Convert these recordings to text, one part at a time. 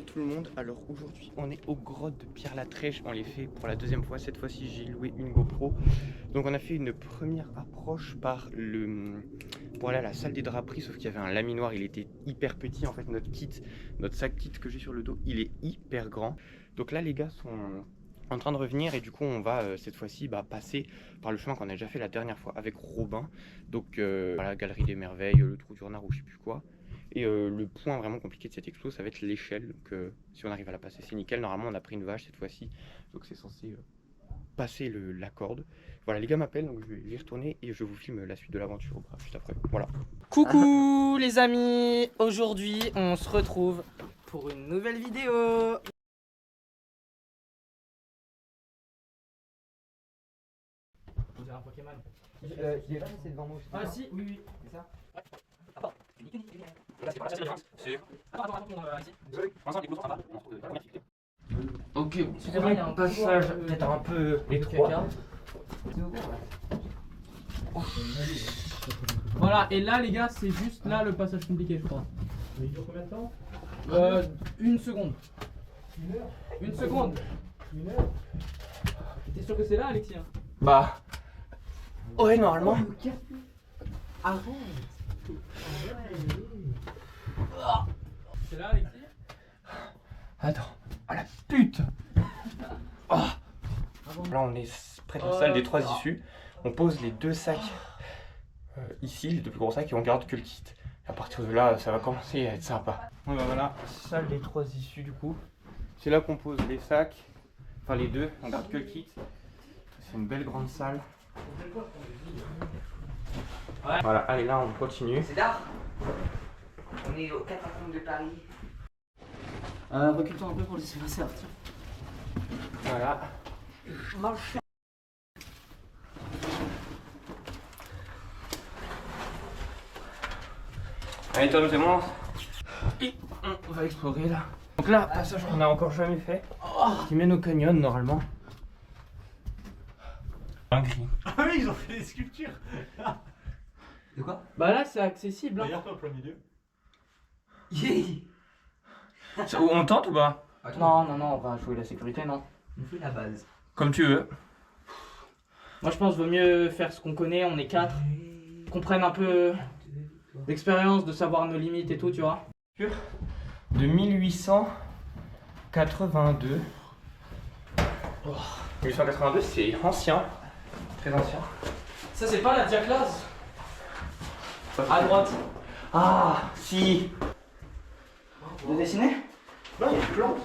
tout le monde. Alors aujourd'hui on est aux grottes de Pierre-la-Trèche. On les fait pour la deuxième fois. Cette fois-ci j'ai loué une GoPro. Donc on a fait une première approche pour aller à la salle des draperies. Sauf qu'il y avait un laminoir, il était hyper petit. En fait notre sac kit que j'ai sur le dos, il est hyper grand. Donc là les gars sont en train de revenir et du coup on va cette fois-ci passer par le chemin qu'on a déjà fait la dernière fois avec Robin. Donc la galerie des merveilles, le trou du renard ou je sais plus quoi. Et le point vraiment compliqué de cette expo, ça va être l'échelle. Donc si on arrive à la passer, c'est nickel. Normalement, on a pris une vache cette fois-ci, donc c'est censé passer la corde. Voilà, les gars m'appellent, donc je vais y retourner et je vous filme la suite de l'aventure juste après. Voilà. Coucou les amis, aujourd'hui on se retrouve pour une nouvelle vidéo. On dirait un Pokémon. Il est là, c'est devant nous. Ah si, oui, oui. C'est ça. Attends, Ok, c'est vrai, il y a un passage peut-être un peu étroit. Voilà, et là les gars, c'est juste là le passage compliqué, je crois. Il dure combien de temps? Une seconde. Une heure? Une seconde. Une heure? T'es sûr que c'est là, Alexis? Bah. Ouais, normalement. Arrête. C'est là, Alexis? Attends. Ah la pute. Oh. Là, on est près de la salle des 3 issues. On pose les 2 sacs ici, les 2 plus gros sacs, et on garde que le kit. Et à partir de là, ça va commencer à être sympa. Ouais, bah voilà, salle des 3 issues du coup. C'est là qu'on pose les sacs. Enfin, les 2, on garde que le kit. C'est une belle grande salle. Ouais. Voilà, allez, là, on continue. C'est tard. On est aux 4 de Paris. Recule-toi un peu pour laisser passer Arthur. Voilà. Marche. Allez, Tom, c'est bon. Et on va explorer là. Donc là, passage qu'on n'a encore jamais fait, qui mène au canyon normalement. Un gris. Ah oui, ils ont fait des sculptures. De quoi? Bah là c'est accessible. Hein. D'ailleurs, toi, au plein milieu. On tente ou pas? Non, on va jouer la sécurité, non. On fait la base. Comme tu veux. Moi je pense qu'il vaut mieux faire ce qu'on connaît, on est 4. Qu'on prenne un peu d'expérience, de savoir nos limites et tout, tu vois. De 1882. 1882, c'est ancien. Très ancien. Ça c'est pas la diaclase. À droite. Ah, si. De dessiner? Non, il y a des plantes.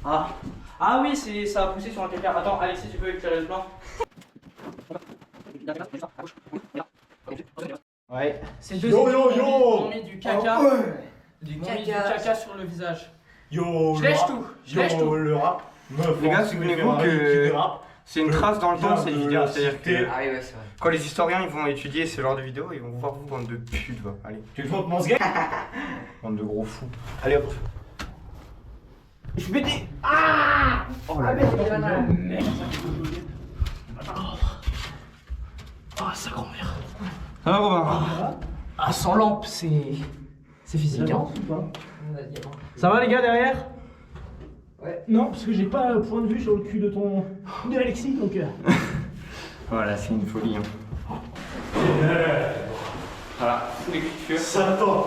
Ah. Ah oui, ça a poussé sur un calcaire. Attends, Alexis, tu peux éclairer le plan? Ouais. Ces deux Yo, études yo, yo. ont mis du caca. Ah ouais. Du caca sur le visage. Yo, Je le lèche rap. tout, je lèche Yo, tout. le rap. Meuf, Les gars, si vous souvenez-vous voulez faire un que- truc de rap, C'est une trace dans le temps, cette vidéo. C'est-à-dire que Ah oui, ouais, c'est vrai. quand les historiens ils vont étudier ce genre de vidéos, ils vont voir vous bande de putes. Va. Allez, tu te montres mon sgay? bande de gros fous. Allez hop. Je vais des. Oh la merde, Oh, sa grand-mère. Ça va, Robin? Ah, sans lampe, c'est physique. Hein. Ça va les gars derrière? Non, parce que j'ai pas un point de vue sur le cul de Alexis, donc. Voilà, c'est une folie. Hein. Voilà, full écriture. Satan.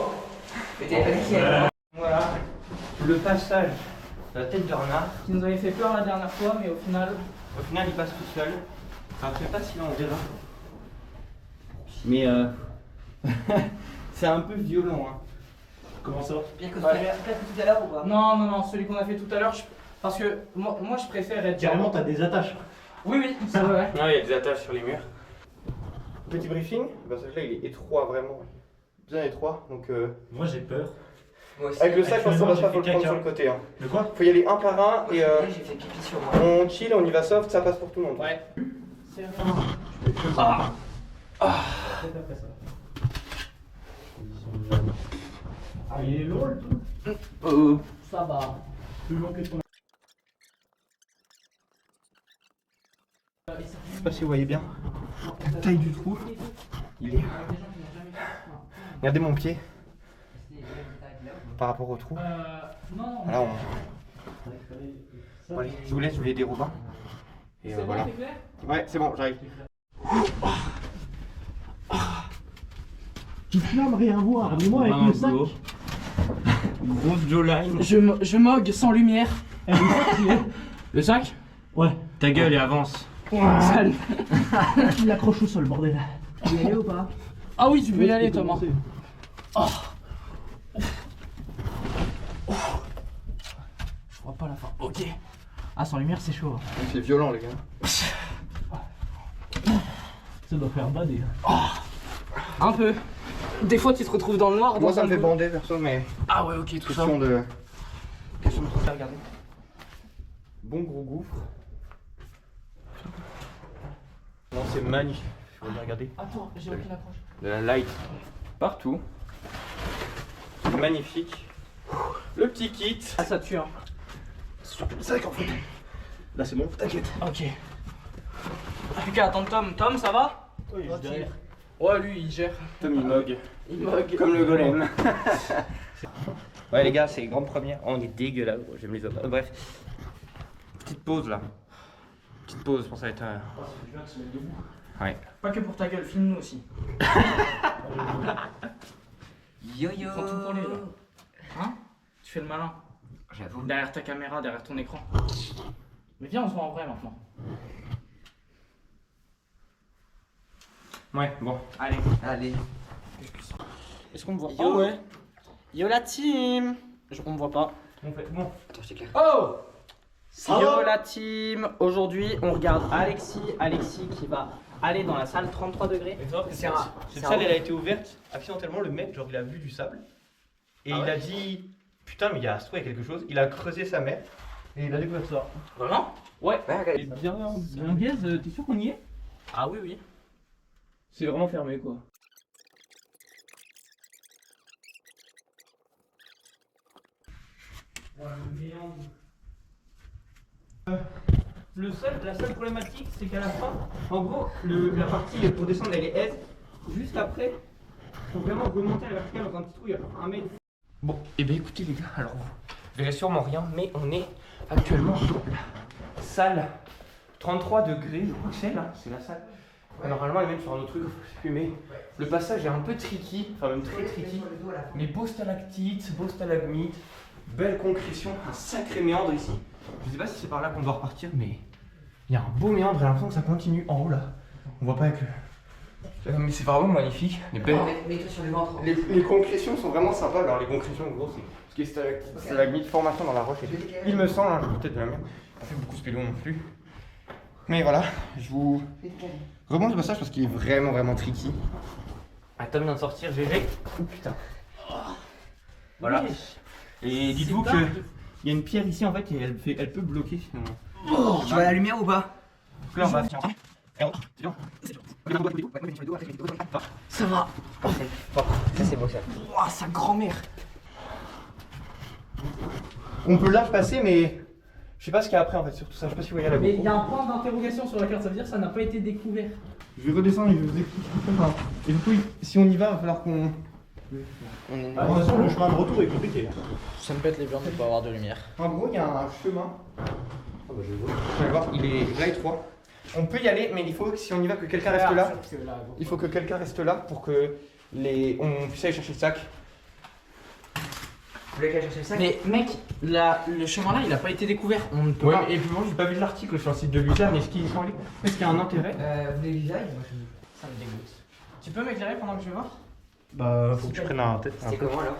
Mais t'avais pas dit qu'il y avait. Voilà, le passage de la tête de renard. Qui nous avait fait peur la dernière fois, mais au final. Au final, il passe tout seul. Enfin, je sais pas si là on verra. Mais c'est un peu violent. Hein. Comment ça? Pire que tout à l'heure ou pas? Non, celui qu'on a fait tout à l'heure, parce que moi je préfère être. Carrément, t'as des attaches. Oui, ça va, ouais. Non, il y a des attaches sur les murs. Petit briefing, le passage là il est étroit, vraiment bien étroit. Donc Moi, j'ai peur. Moi aussi. avec le sac, Actuellement, forcément, faut le j'ai fait prendre caca. sur le côté. Hein. De quoi? Faut y aller un par un et J'ai fait pipi sur moi. on chill, on y va soft, ça passe pour tout le monde. Ouais. C'est Ah. Peut-être après ça. Ah, il est lourd le truc. Ça va. Plus long que ton. Je sais pas si vous voyez bien la taille du trou. Il est. Regardez mon pied par rapport au trou. Non. Voilà, Bon, allez, je vous laisse, je vais aider Robin. Et C'est voilà. bon, c'est clair? Ouais, c'est bon, j'arrive. Tu flammes rien voir, mais moi avec le sac. Grosse jawline. Je mogue sans lumière. Eh, le sac, il est. Le sac? Ouais. Ta gueule et avance. Sale. Il l'accroche au sol, bordel. Tu veux y aller ou pas? Ah oui, tu peux y aller, Thomas. Oh. Je vois pas la fin. Ok. Ah, sans lumière, c'est chaud. C'est violent, les gars. Ça doit faire bader. Un peu. Des fois, tu te retrouves dans le noir. Moi, dans ça un me fait bleu. bander, perso, mais. Ah ouais, ok, tout ça. Question de se faire regarder. Bon gros gouffre. Non, c'est magnifique. Je vais regarder. Attends, j'ai aucune approche. De la light partout. Magnifique. Le petit kit. Ah, ça tue, hein. C'est vrai qu'en fait. Là, c'est bon, t'inquiète. Ok. Plus qu'à attendre Tom. Tom, ça va? Oui, je suis derrière. Ouais, lui, il gère. Tom il mogue. Il mogue. Comme le golem. Ouais les gars, c'est grande première. Oh, on est dégueulasse, gros. J'aime les autres. Bref. Petite pause là. Petite pause pour ça va être. Je viens de se mettre debout. Ouais. Pas que pour ta gueule, filme-nous aussi. Yo-yo. Prends tout pour lui, là. Hein? Tu fais le malin. J'avoue. Derrière ta caméra, derrière ton écran. Mais viens, on se voit en vrai maintenant. Ouais, bon. Allez. Allez. Est-ce qu'on me voit? Yo. Oh ouais. Yo la team. On me voit pas. On fait. Bon. Attends, je t'éclaire. Oh! Ça Yo va la team. Aujourd'hui, on regarde Alexis. Alexis qui va aller dans la salle 33 degrés. Cette salle, elle a été ouverte accidentellement. Le mec, genre, il a vu du sable. Et il a dit putain, mais il y a quelque chose. Il a creusé sa mer. Et il a découvert ça. Vraiment? Ouais. Ouais, regarde. Bien gaze, t'es sûr qu'on y est? Ah oui, oui. C'est vraiment fermé quoi. La seule problématique, c'est qu'à la fin, en gros, la partie pour descendre, elle est aise. Juste après, faut vraiment remonter à la verticale dans un petit trou, il y a 1 mètre. Bon, et bien écoutez les gars, alors vous verrez sûrement rien, mais on est actuellement dans la salle 33 degrés, je crois que c'est là, c'est la salle. Normalement elle est même sur un autre truc, je sais plus, mais le passage est un peu tricky, enfin même très tricky. Mais beau stalactite, beau stalagmite, belle concrétion, un sacré méandre ici. Je sais pas si c'est par là qu'on doit repartir, mais il y a un beau méandre, j'ai l'impression que ça continue en haut là. On voit pas avec le... Mais c'est vraiment magnifique, les belles... Mets-toi sur le ventre. Les concrétions sont vraiment sympas. Alors les concrétions en gros c'est ce qui est stalagmite, formation dans la roche. Il me semble, hein, peut-être de la merde. Pas fait beaucoup de spéléo non plus. Mais voilà, je vous remonte le passage parce qu'il est vraiment tricky. Ah Tom vient de sortir, GG. Oh putain. Voilà. Et dites-vous que il y a une pierre ici en fait et elle peut bloquer. Tu vois la lumière ou pas? Donc là on va. Ça va. Ça, c'est beau ça. Ouah, sa grand-mère. On peut là passer mais je sais pas ce qu'il y a après en fait sur tout ça. Je sais pas si vous voyez la Mais il GoPro. y a un point d'interrogation sur la carte, ça veut dire que ça n'a pas été découvert. Je vais redescendre et je vais vous expliquer tout ça. Et du coup, si on y va, il va falloir qu'on. De toute façon, le chemin de retour est compliqué. Ça me pète les burnes de pas avoir de lumière. En gros, il y a un chemin. Vous allez voir, il est là étroit. On peut y aller, mais il faut que si on y va, que quelqu'un reste là. Il faut que quelqu'un reste là pour que on puisse aller chercher le sac. Vous voulez qu'elle cherche le sac? Mais mec, le chemin là, il a pas été découvert. On ne peut Ouais, pas. et puis moi, j'ai pas vu l'article sur le site de l'USA, mais est-ce qu'il y a un intérêt? Vous voulez que j'y aille? Moi, je... Ça me dégoûte. Tu peux m'éclairer pendant que je vais voir? Bah, faut que je prenne un tête. C'était comment alors?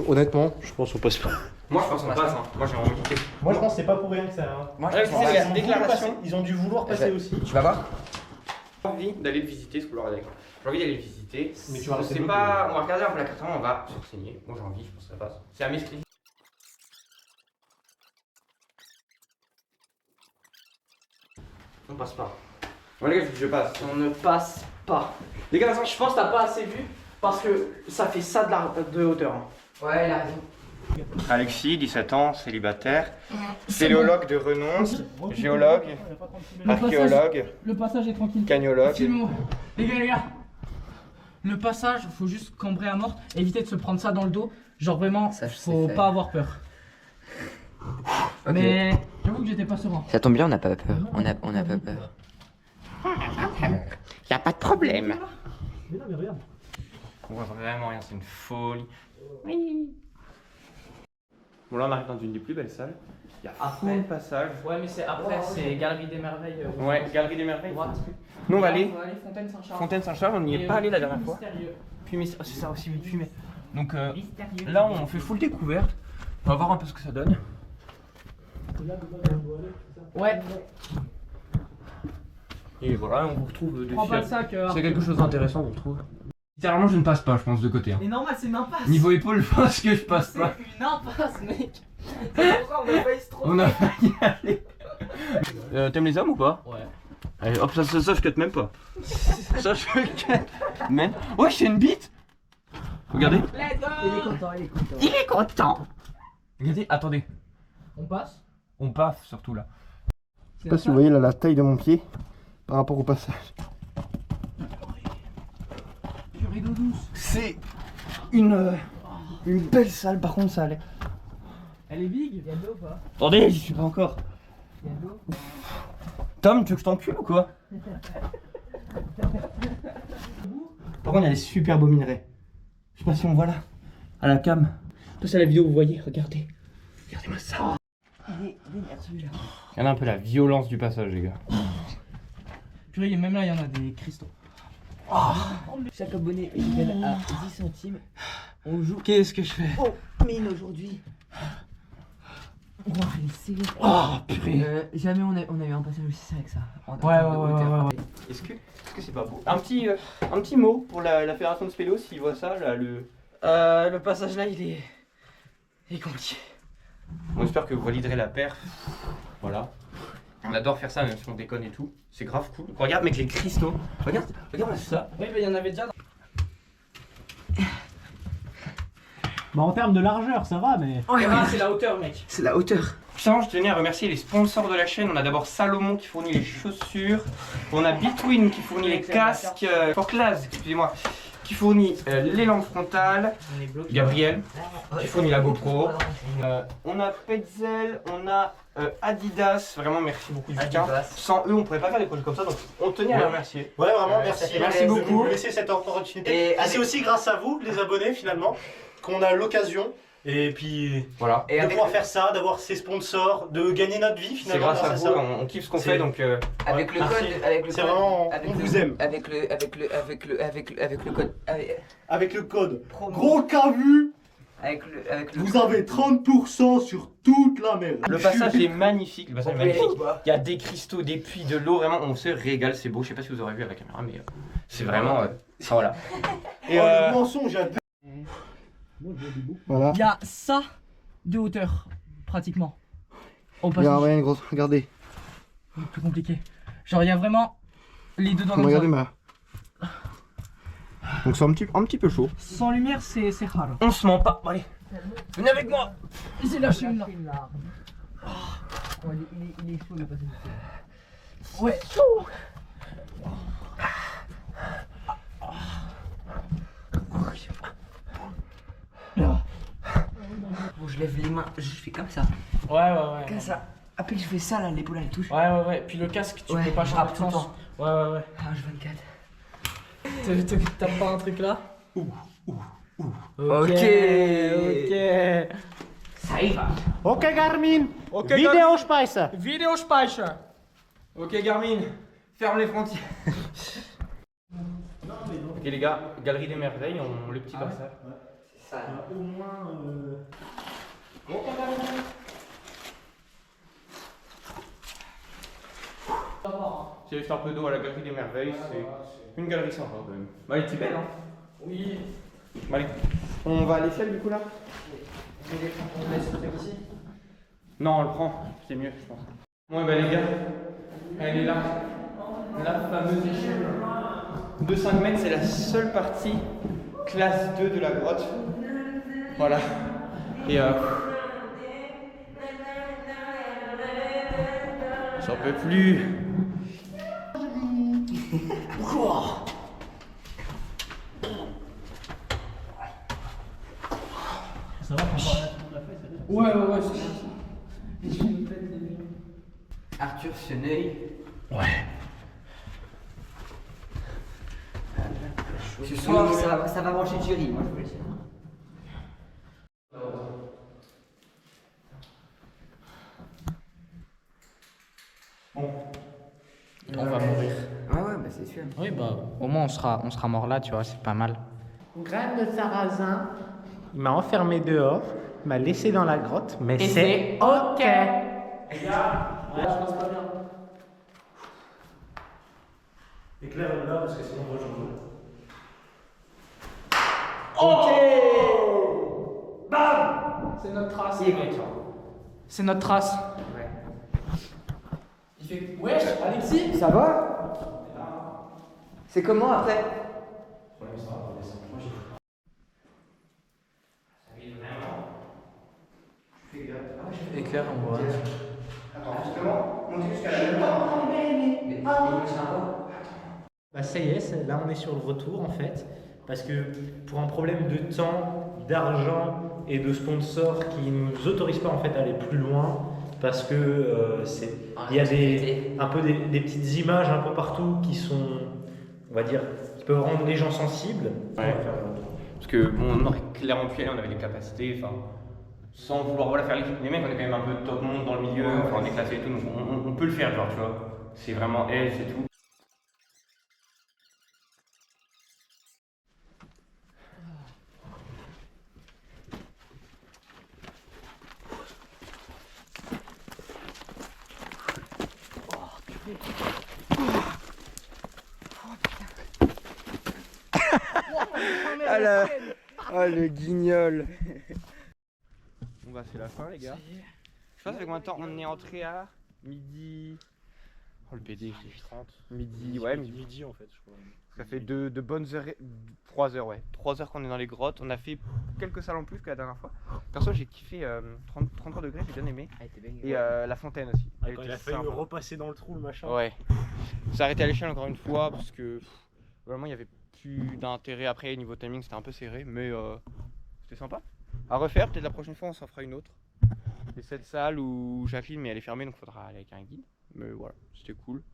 Honnêtement, je pense qu'on passe pas. Moi, je pense qu'on passe. Hein. Moi, j'ai envie de quitter. Moi, je pense que c'est pas pour rien que ça. Hein. Moi, Ouais, je pense c'est qu'on la va- déclaration. Ils ont dû vouloir passer aussi. Tu vas voir? J'ai envie d'aller le visiter, ce couloir avec. J'ai envie d'aller le visiter. Mais tu vas rester C'est bloqué. pas. On va regarder un peu la carte, on va se renseigner. Moi, j'ai envie, je pense que ça passe. C'est à Mestri. On passe pas. Bon, les gars, je passe. On ne passe pas. Les gars, attends, Je pense que t'as pas assez vu parce que ça fait ça de hauteur. hein. Ouais, il a raison. Alexis, 17 ans, célibataire, spéléologue de renom, géologue, archéologue, Le passage est tranquille. cagnologue. Filme-moi. Les gars, le passage, faut juste cambrer à mort, éviter de se prendre ça dans le dos. Genre vraiment, Ça, je sais faut faire. pas avoir peur. Ok. Mais j'avoue que j'étais pas serein. Ça tombe bien, on n'a pas peur. On a pas peur. Y a pas de problème. Mais non, mais regarde. On voit vraiment rien, c'est une folie. Oui. Bon là on arrive dans une des plus belles salles. Il y a Après. plein de passages. Ouais, mais c'est après, c'est Galerie des Merveilles. Ouais, Galerie des Merveilles. Droite. Nous on va aller Fontaine Saint-Charles. Fontaine Saint-Charles, on n'y est pas allé la dernière fois. Mystérieux. Puis mais c'est ça aussi, puis mais. Donc là on fait full découverte. On va voir un peu ce que ça donne. Ouais, Et voilà, on vous retrouve prends pas le sac. C'est quelque chose d'intéressant, on retrouve. Littéralement, je ne passe pas, je pense, de côté. Hein. Mais normal, c'est une impasse. Niveau épaule, je pense que je passe pas. C'est une impasse, mec. C'est pourquoi on a failli se tromper. On a failli y aller. T'aimes les hommes ou pas? Ouais. Allez, hop, ça je cut même pas. Ça je cut même. Ouais, c'est une bite. Regardez. Let's go. Il est content, il est content. Il est content. Regardez, attendez. On passe. On paf surtout là. Je sais pas si vous voyez là la taille de mon pied par rapport au passage. Du rideau douce. C'est une belle salle, par contre, ça a l'air. Elle est big. Il y a de l'eau ou pas? Attendez, j'y suis pas encore. Il y a de l'eau. Tom, tu veux que je t'encule ou quoi? Par contre, il y a des super beaux minerais. Je sais pas si on voit là. À la cam. Tout ça, la vidéo, vous voyez, regardez. Regardez-moi ça. Il est vénère celui-là. Regardez un peu la violence du passage, les gars. Purée, même là, il y en a des cristaux. Chaque abonné est égal à 10 centimes. On joue Qu'est-ce que je fais? au mine aujourd'hui. Oh, c'est Oh, purée. jamais on a eu un passage aussi serré que ça. Ouais. Est-ce que c'est pas beau? Un petit mot pour la fédération de spéléo s'ils voient ça, là, Le passage là, il est compliqué. On espère que vous validerez la paire. Voilà. On adore faire ça, même si on déconne et tout. C'est grave cool. Regarde, mec, les cristaux. Regarde ça. Oui, mais il y en avait déjà. Bah en termes de largeur ça va mais... C'est la hauteur, mec. C'est la hauteur. Putain, je tenais à remercier les sponsors de la chaîne. On a d'abord Salomon qui fournit les chaussures. On a Between qui fournit les casques. Forklaz, excusez-moi, qui fournit les lampes frontales. On est bloqué. Gabriel qui fournit la GoPro. On a Petzel, on a Adidas. Vraiment, merci beaucoup du soutien. Adidas. Sans eux, on pourrait pas faire des projets comme ça. Donc, on tenait à les remercier. Ouais vraiment Ouais, merci. merci de beaucoup. nous laisser cette opportunité. Et c'est aussi grâce à vous les abonnés finalement qu'on a l'occasion et puis Voilà. Et de avec, pouvoir faire ça, d'avoir ces sponsors, de gagner notre vie C'est finalement grâce à vous, ça. on kiffe ce qu'on C'est- fait. Donc, avec le Merci. code, avec le C'est code, vraiment, avec on le- vous aime. avec le code, Avec le code promo, gros KVU, avec le vous avez 30% sur toute la merde. le passage est magnifique. Le passage est On peut y aller, magnifique. tu vois. Il y a des cristaux, des puits, de l'eau. Vraiment, on se régale. C'est beau. Je sais pas si vous aurez vu à la caméra, mais c'est vraiment. Voilà. Et le mensonge à deux. Voilà. Il y a ça de hauteur, pratiquement. Au Il y a passage, rien gros, regardez. c'est plus compliqué. Genre, il y a vraiment les deux doigts comme Regardez ça. ma. Donc c'est un petit peu chaud. Sans lumière, c'est rare. on se ment pas. Bon, allez, venez avec moi. J'ai lâché une larme. Il est chaud le passage. Ouais. Bon, je lève les mains, je fais comme ça. Ouais. Comme ça. Après, je fais ça là, l'épaule elle touche. Ouais. Puis le casque, tu Ouais, peux pas je changer rappe de tout le sens. temps. Ouais. Ah, je 24. T'as pas un truc là? Ok. Ça y va. Ok Garmin. Ok, Vidéo Speicher. Vidéo Speicher. Ok, Garmin, ferme les frontières. Ok, les gars, Galerie des Merveilles, le petit passage. C'est ça. Au moins. C'est juste un peu d'eau à la Galerie des Merveilles. C'est une galerie sympa quand même. Bah, elle était belle, hein. Oui. Bah, allez. On va à l'échelle du coup là? On laisse le truc ici. Non, on le prend, c'est mieux, je pense. Bon, bah les gars, elle est là. La fameuse échelle de 5 mètres, c'est la seule partie classe 2 de la grotte. Voilà. Et j'en peux plus. Arthur Cheneuil. Ouais. Ce soir, ça va manger du riz, moi je vous le dis. On va mourir. Ouais, bah c'est sûr. Oui, bah, au moins on sera mort là, tu vois, c'est pas mal. Graine de sarrasin. Il m'a enfermé dehors, il m'a laissé dans la grotte, mais Et c'est c'est ok. Ouais, je pense pas bien. Éclaire là parce que sinon moi j'en veux. C'est notre trace, mec. C'est notre trace. Ouais. Il fait wesh, Alexis. Ça va? C'est comment après? Éclair en bois. Bah ça y est, là on est sur le retour en fait, parce que pour un problème de temps, d'argent et de sponsors qui ne nous autorisent pas en fait à aller plus loin, parce que il y a un peu des petites images un peu partout qui sont, on va dire, qui peuvent rendre les gens sensibles. Ouais. Parce que bon, on aurait clairement pu y aller, on avait les capacités, enfin, sans vouloir voilà, faire les mecs, on est quand même un peu top monde dans le milieu, enfin, on est classé et tout, donc on peut le faire, genre, tu vois. C'est vraiment aise et tout. Oh le guignol. Bon bah c'est la fin les gars. Je sais pas ça fait combien de temps on est entré à midi. Oh le PD, j'ai 30. Midi, ouais, Midi en fait, je crois. Ça fait deux bonnes heures, 3 heures, ouais. 3 heures qu'on est dans les grottes. On a fait quelques salles en plus que la dernière fois. Perso, j'ai kiffé 33 degrés, j'ai bien aimé. Et la fontaine aussi. Elle Quand était il a fallu sympa. repasser dans le trou le machin. Ouais. On s'est arrêté à l'échelle encore une fois parce que vraiment il y avait plus d'intérêt après. Niveau timing, c'était un peu serré, mais c'était sympa. À refaire, peut-être la prochaine fois on s'en fera une autre. C'est cette salle où Jacqueline, mais elle est fermée donc il faudra aller avec un guide. Mais voilà, c'était cool.